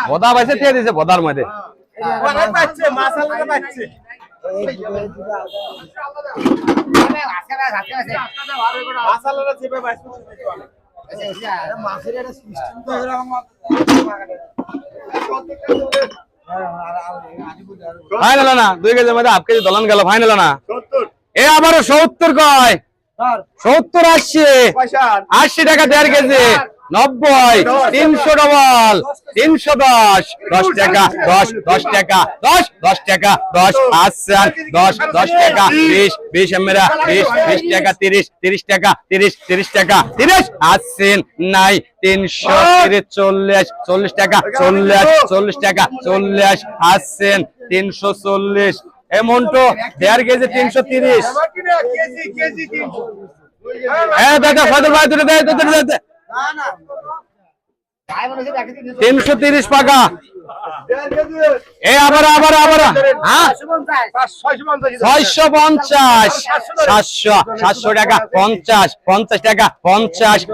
ভদা পাইছে দিয়ে দিছে ভদার মধ্যে ফাইনাল না 2 কেজির মধ্যে 1/2 কেজি দলন গেল ফাইনাল না এ আবারও 70 কয় 70 80 টাকা 1.5 কেজি 90 300 ডবল 310 10 টাকা 10 টাকা 10 টাকা 10 আচ্ছা 10 টাকা 20 মেরা 20 টাকা 30 টাকা 30 টাকা 30 আসছেন নাই 340 40 টাকা 40 টাকা 40 আসছেন 340 এমনটো 1.5 কেজি 330 হ্যাঁ দাদা ফাদর ভাই তুলে দে 330 টাকা এ আবার হ্যাঁ 650 700 টাকা 50 টাকা 50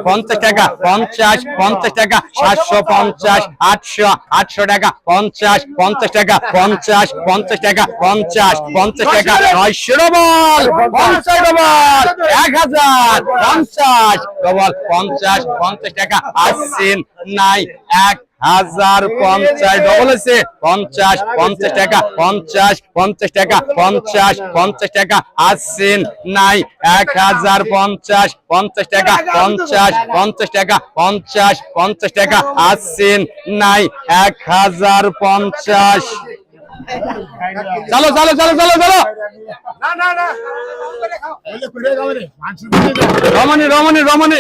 টাকা 50 টাকা 750 800 টাকা 50 টাকা 50 টাকা 50 টাকা 900 ডবল 50 ডবল 1000 50 ডবল 50 টাকা আসছেন নাই 1050 ডবল আছে 50 টাকা 50 টাকা 50 টাকা আসছেন নাই 1050 50 টাকা 50 টাকা 50 টাকা আসছেন নাই 1050 চলো রমণী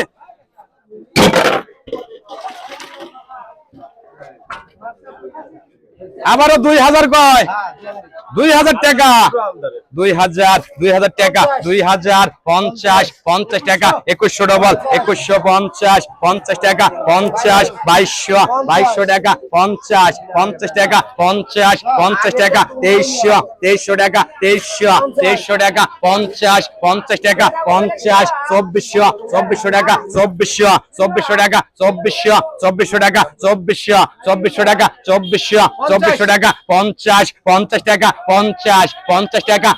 আবারও 2000 কয় 2000 টাকা 2000 টাকা 2050 টাকা 2100 ডবল 2150 টাকা 2200 টাকা 50 টাকা 50 টাকা 2300 টাকা 2300 টাকা 50 টাকা 2400 টাকা 2400 টাকা 2400 টাকা 2400 টাকা 2400 টাকা 50 টাকা 50 টাকা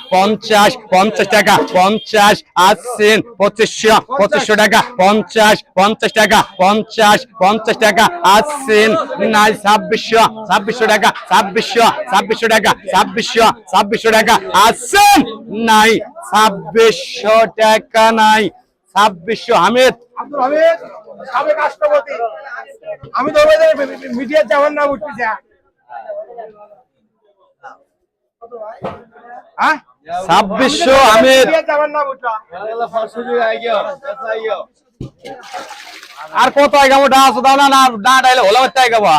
50 টাকা 50 আসছেন 2500 টাকা 50 টাকা 50 টাকা আসছেন নাই 2600 টাকা 2600 টাকা 2600 টাকা আসছেন নাই 2600 টাকা নাই 2600 হামিদ আব্দুল হামিদ সাবেক রাষ্ট্রপতি আমি তো মিডিয়া যাওয়ার না উঠতেছি হ্যাঁ 2600 হামিদ যাওয়ার না উঠা আর কত আগে মোটা আছে দাও না না ডাইলে হলো তাই গাবা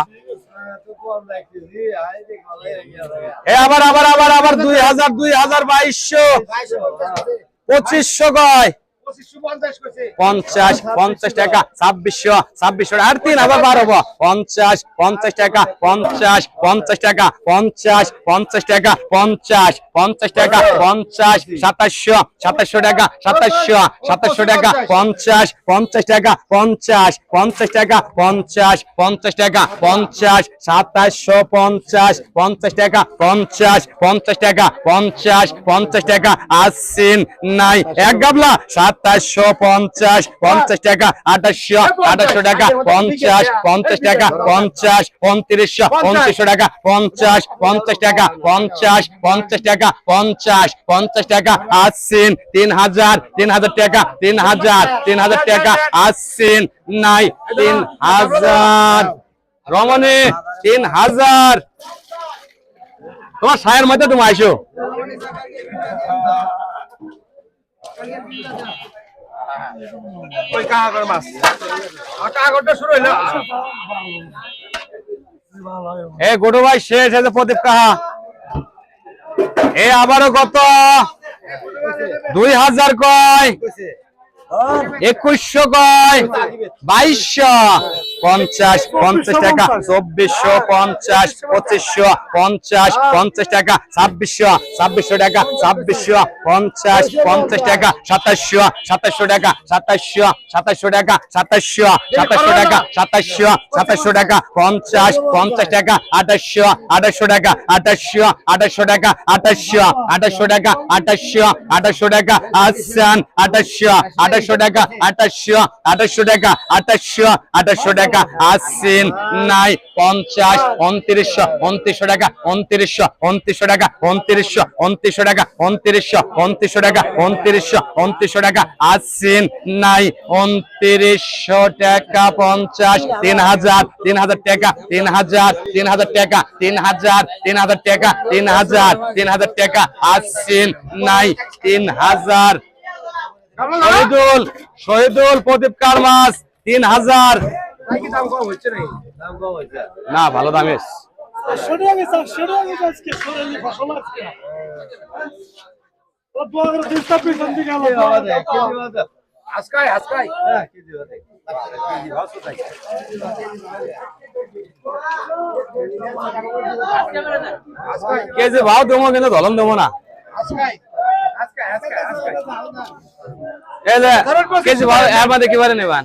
এ আবার 2000 2200 2500 কয় 50 টাকা 2600 আর 3000 বার হবো 50 টাকা 50 টাকা 50 টাকা 50 টাকা 2700 টাকা 2700 টাকা 50 টাকা 50 টাকা 50 টাকা 2750 টাকা 50 টাকা 50 টাকা আসছেন নাই এক গাবলা 2750 টাকা 2800 টাকা 50 টাকা 2500 টাকা 50 টাকা 50 টাকা 50 টাকা আসছেন 3000 টাকা 3000 টাকা আসছেন নাই 3000 রমণী 3000 তোমার সায়ের মধ্যে তুমি আইসো ওই কাগর মাছ কাগরটা শুরু হইলো এ গোটো ভাই শেষ হয়েছে প্রদীপ কাহা এ আবারও কত 2000 কয় 2100 কয় 2200 50 50 টাকা 2450 2500 50 50 টাকা 2600 2600 টাকা 2600 50 50 টাকা 2700 2700 টাকা 2700 2700 টাকা 2700 2700 টাকা 2700 2700 টাকা 50 50 টাকা 2800 2800 টাকা 2800 2800 টাকা 2800 2800 টাকা 2800 2800 টাকা আসান 2800 2800 টাকা 2800 2800 টাকা 2800 2800 টাকা আসিন নাই 50 2900 2900 টাকা 2900 2900 টাকা 2900 2900 টাকা 2900 2900 টাকা 2900 2900 টাকা আসিন নাই 2900 টাকা 50 3000 3000 টাকা 3000 3000 টাকা 3000 3000 টাকা 3000 3000 টাকা আসিন নাই 3000 শহীদুল প্রদীপ কারমাস 3000 নাকি দাম কম হচ্ছে নাকি? না ভালো দামে আজকাই আজকাই কেজি ভাও দেবো কিন্তু ধলন দেবো না আজকাই আজকাই আজকাই আজকাই এই যে কেজি ভাও এর মধ্যে কিবারে নেবেন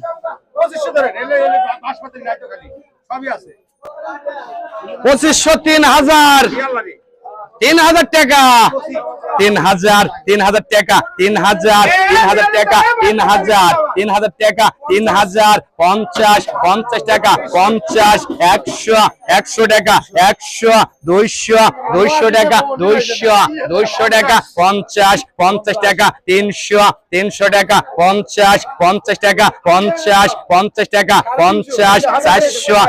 2500 ধরেন এলে এলে বাসমতি নাই তো খালি সবই আছে 2500 3000 ইয়াল্লাহি 3000 টাকা 3000 3000 টাকা 3000 3000 টাকা 3000 3000 টাকা 3000 50 50 টাকা 50 100 100 টাকা 100 200 200 টাকা 200 200 টাকা 50 50 টাকা 300 300 টাকা 50 50 টাকা 50 50 টাকা 50 400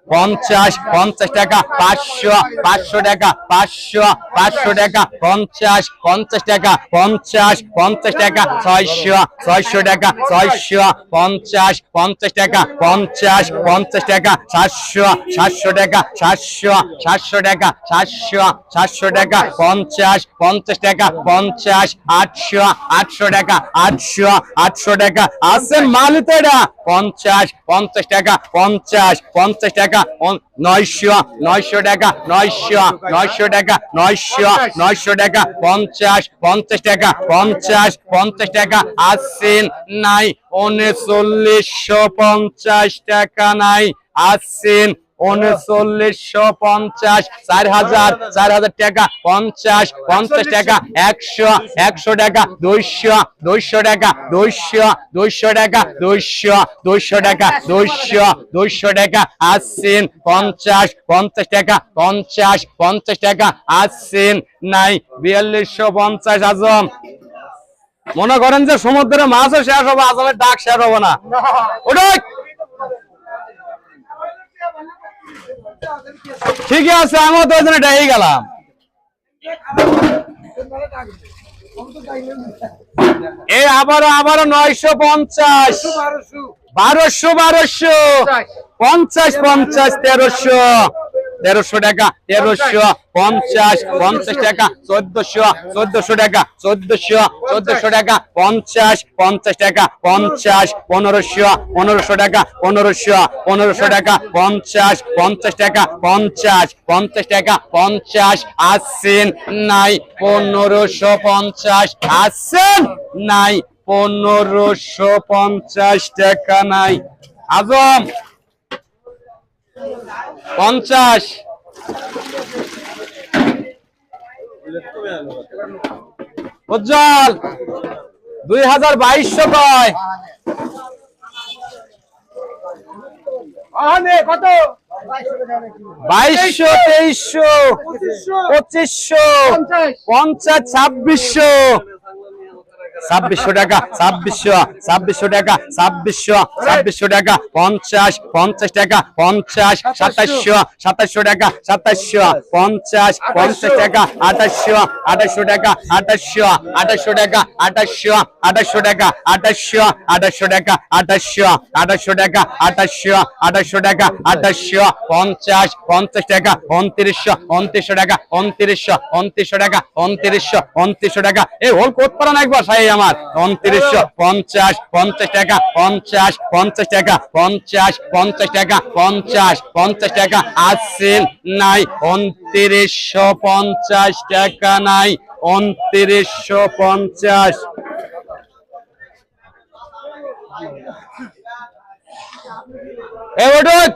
50 50 টাকা 500 500 টাকা 500 500 টাকা 50 50 টাকা 50 50 টাকা 600 600 টাকা 600 50 50 টাকা 50 50 টাকা 700 700 টাকা 700 700 টাকা 700 700 টাকা 50 50 টাকা 50 800 800 টাকা 800 800 টাকা আসেন মালিতেরা 50 50 টাকা 50 50 টাকা 900 900 টাকা 900 900 টাকা 900 900 টাকা 50 50 টাকা 50 50 টাকা আসেন নাই 3950 টাকা নাই আসেন 3950 4000 4000 টাকা 50 50 টাকা 100 100 টাকা 200 200 টাকা 200 200 টাকা 200 200 টাকা 200 200 টাকা আসেন 50 50 টাকা 50 50 টাকা আসেন নাই 4250 আজম মনে করেন যে সমুদ্রে মাছও শেষ হবে আজমের ডাক শেষ হবে না ওটাই ঠিকই আছে আমিও তো ওই জন্য ডাই গেলাম এই আবারও 950 1200 50 50 1300 টাকা 1300 50 50 টাকা 1400 টাকা 1400 টাকা 50 50 টাকা 50 1500 টাকা 1500 টাকা 50 50 টাকা 50 50 টাকা 50 আসেন নাই 1550 আসেন নাই 1550 টাকা নাই আজম 50 উজ্জ্বল 2200 কয় আনে কত 2200 2300 2500 50 2600 2600 টাকা 2600 টাকা 2600 টাকা 50 50 টাকা 50 2700 টাকা 2700 50 50 টাকা 2800 টাকা 2800 টাকা 2800 টাকা 2800 টাকা 2800 টাকা 2800 টাকা 50 50 টাকা 2900 টাকা 2900 টাকা 2900 টাকা এই হোল কোত পারা না একবার সাহেব আমার 2950 50 টাকা 50 50 টাকা 50 50 টাকা 50 50 টাকা আসছেন নাই 2950 টাকা নাই 2950 ওঠুন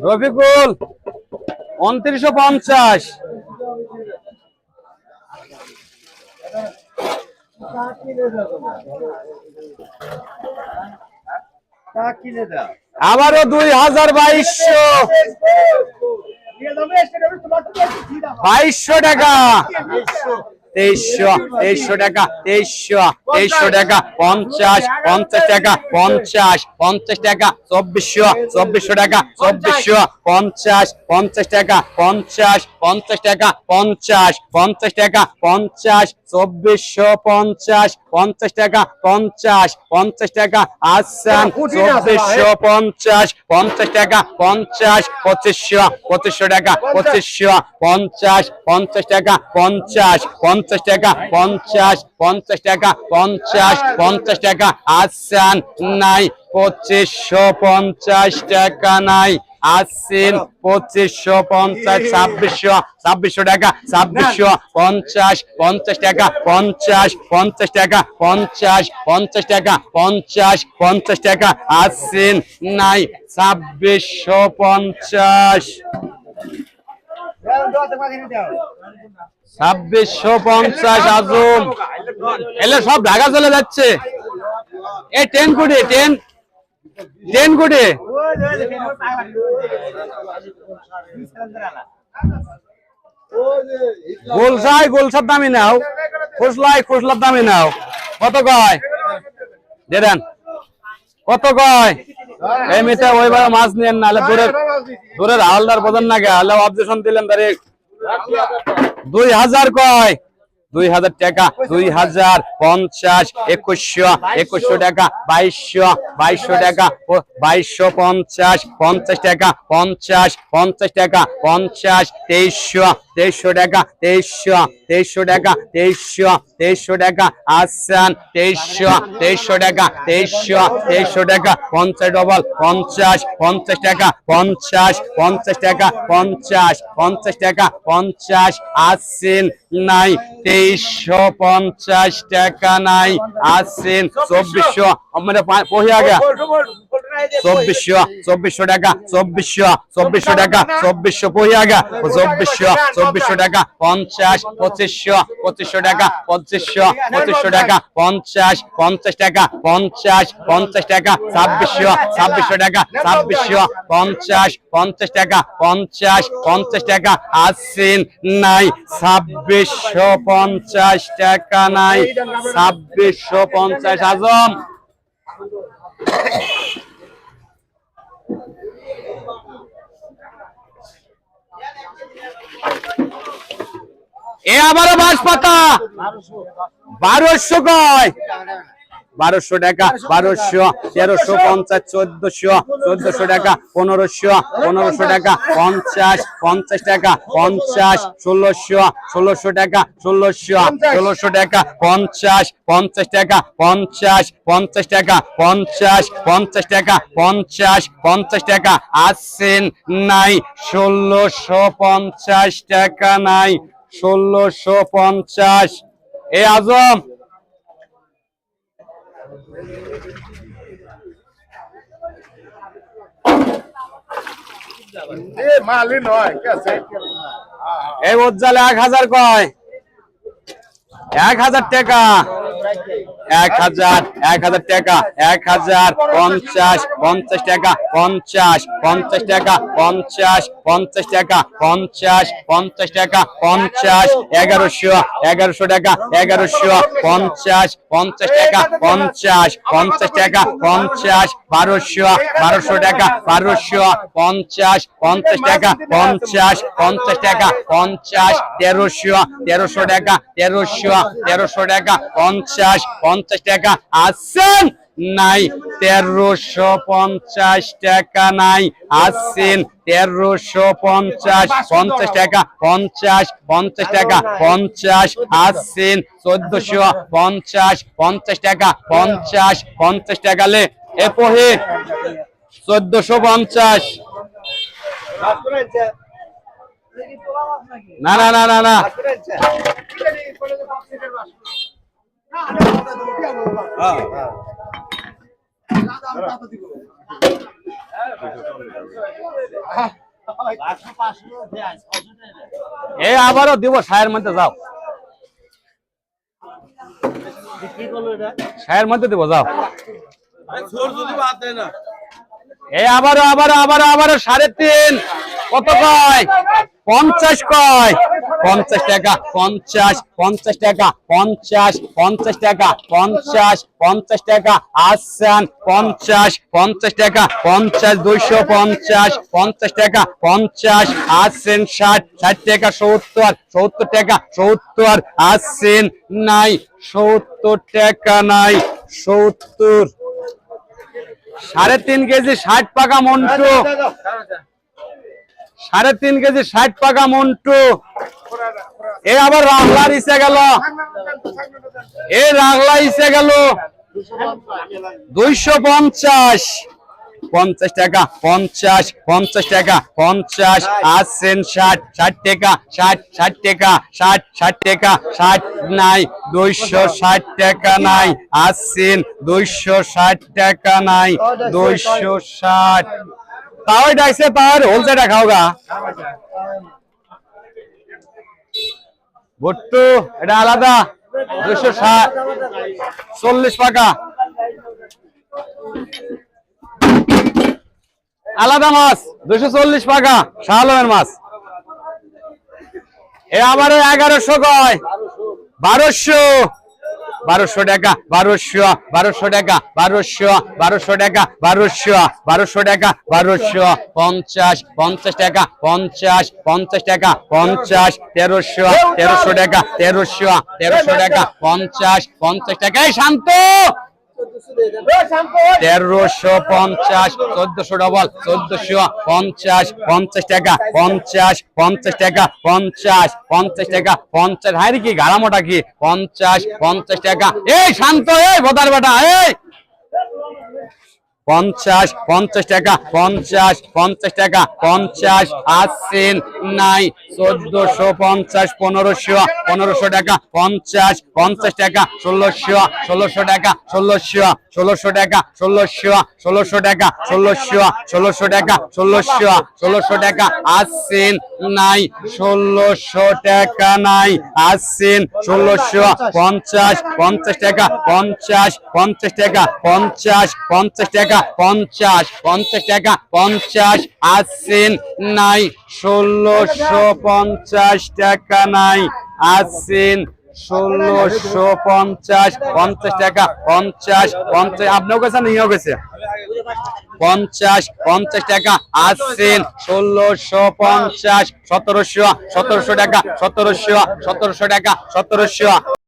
রফিকুল 2950 আবারও 2200 টাকা 2300 টাকা 2300 টাকা 50 50 টাকা 50 50 টাকা 2400 টাকা 2400 50 50 টাকা 50 50 টাকা 50 50 টাকা 50 2450 50 টাকা 50 50 টাকা আসান 2450 50 টাকা 50 2500 টাকা 2500 50 50 টাকা 50 50 টাকা 50 50 টাকা 50 50 টাকা আসান নাই 2550 টাকা নাই আসেন 2550 2600 টাকা 2650 50 টাকা 50 50 টাকা 50 50 টাকা 50 50 টাকা আসেন নাই 2650 2650 আজম এলে সব ঢাকা চলে যাচ্ছে এই 10 কোটি 10 কোটি গোলসার দামি নাও খুচলার দামি নাও কত কয় দেন কত কয় এই মিটা ওইবার মাছ নিয়েন না দূরের হালদার বোঝেন না গে হলে অবজেকশন দিলেন তারে 2000 কয় 2000 টাকা 2050 2100 টাকা 2200 টাকা 2250 50 টাকা 50 টাকা 50 2300 টাকা 2300 টাকা 2300 টাকা আসান 2300 টাকা 2300 টাকা 50 ডবল 50 টাকা 50 টাকা 50 টাকা 50 আসেন নাই 2350 টাকা নাই আসেন 2400 আমরা পহিয়া গয়া 2400 টাকা 2400 টাকা 2400 পহিয়া গয়া 2400 টাকা 50 2500 টাকা 2500 টাকা 50 টাকা 50 টাকা 2600 টাকা 50 টাকা 50 টাকা আসেন নাই 2650 টাকা নাই 2650 আজম এ আবারও বাঁশ পাতা 1200 কয় 1200 টাকা 1200 1350 1400 টাকা 1500 টাকা 50 টাকা 50 1600 টাকা 1600 টাকা 50 টাকা 50 টাকা 50 টাকা 50 টাকা আসেন নাই 1650 টাকা নাই 1650 এ আজম মালি নয় এই উজ্জ্বলে 1000 কয় 1000 টাকা 1000 টাকা 1050 টাকা 50 টাকা 50 টাকা 50 টাকা 50 1100 টাকা 1100 50 টাকা 50 টাকা 50 1200 টাকা 1200 50 টাকা 50 টাকা 50 1300 টাকা 1300 টাকা 50 টাকা আসেন নাই 1350 টাকা নাই আসছেন 1350 50 টাকা 50 50 টাকা 50 আসছেন 1450 50 টাকা 50 50 টাকা লে এ পহে 1450 না না না না না এ আবারও দিব সায়ের মধ্যে যাও সায়ের মধ্যে দিব যাও এ আবারও আবারও আবারও আবারও 3.5 কত কয় 50 কয় 50 টাকা 50 50 টাকা 50 50 টাকা 50 50 টাকা আসছেন 50 50 টাকা 50 250 50 টাকা 50 আসছেন 60 60 টাকা 70 70 টাকা 70 আসছেন নাই 70 টাকা নাই 70 3.5 কেজি 60 পাকা মন্টু 3.5 কেজি 60 পাকা মন্টু এ আবার রাগলার ইসে গেল এ রাগলা ইসে গেল 250 50 টাকা 50 50 টাকা 50 আসছেন 60 60 টাকা 60 60 টাকা 60 60 টাকা 60 নাই 260 টাকা নাই আসছেন 260 টাকা নাই 260 তাও ডাইছে তার হোলসেল খাওগা ভুট্টু এটা আলাদা 260 40 টাকা আলাদা মাছ 240 টাকা শালমের মাছ এ আবার 1100 কয় 1200 1200 টাকা 1200 1200 টাকা 1200 1200 টাকা 1200 1200 টাকা 1200 50 50 টাকা 50 50 টাকা 50 1300 1300 টাকা 1300 1300 টাকা 50 50 টাকা এই শান্ত 1350 1400 ডবল 1450 50 টাকা 50 50 টাকা 50 50 টাকা 50 হাই কি গাড়া মোটা কি 50 50 টাকা এই শান্ত এই বদার বেটা এই 50 50 টাকা 50 50 টাকা 50 আসছেন নাই 1450 1500 1500 টাকা 50 50 টাকা 1600 1600 টাকা 1600 1600 টাকা 1600 1600 টাকা 1600 1600 টাকা 1600 1600 টাকা আসছেন নাই 1600 টাকা নাই আসছেন 1650 50 টাকা 50 50 টাকা 50 50 টাকা 50 50 টাকা 50 আসছেন নাই 1650 টাকা নাই আসছেন 1650 50 টাকা 50 50 আপনিও গেছেন নিয়েও গেছে 50 50 টাকা আসছেন 1650 1700 1700 টাকা 1700 1700 টাকা 1700